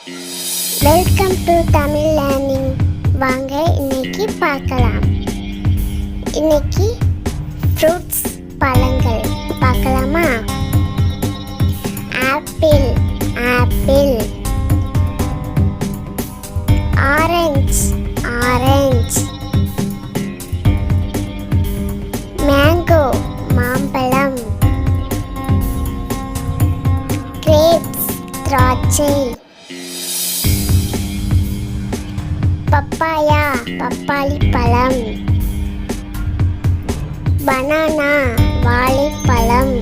Welcome to Tamil learning. வாங்க இன்னைக்கு பார்க்கலாம். இன்னைக்கு ஃப்ரூட்ஸ் பழங்கள் பார்க்கலாமா? Apple apple, orange orange, mango மாம்பழம், கிரேப்ஸ் திராட்சை, பப்பாயா பப்பாளி பழம், பனானா வாழைப்பழம்,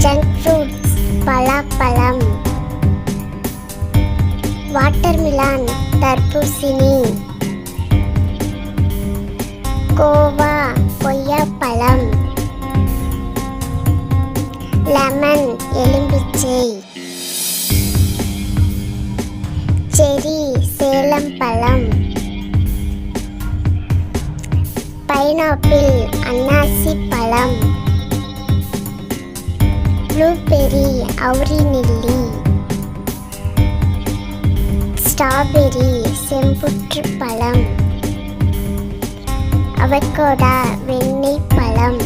ஜங்க் ஃப்ரூட்ஸ் பலாப்பழம், வாட்டர்மிலான் தர்பூசணி, கோவா கொய்யாப்பழம், லெமன் எலும்பிச்சை, செரி சேலம் பழம், பைனாப்பிள் அன்னாசி பழம், ப்ளூபெர்ரி அவுரி நெல்லி, ஸ்ட்ராபெர்ரி செம்புற்று பழம், அவகோடா வெண்ணெய் பழம்,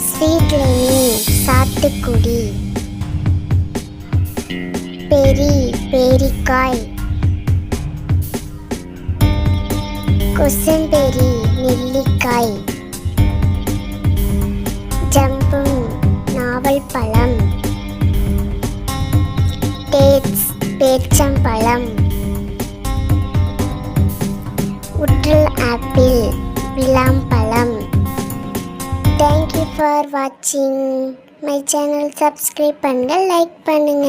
ஸ்வீட் லெமன் சாத்துக்குடி, பெரி பேரிக்காய், கொசம்பெரி நெல்லிக்காய், ஜம்பும் நாவல் பழம், டேட்ஸ் பேரிச்சம்பழம், உற்றல் ஆப்பிள் விளாம்பழம். தேங்க்யூ ஃபார் வாட்சிங் மை சேனல். சப்ஸ்கிரைப் பண்ணுங்க, லைக் பண்ணுங்க.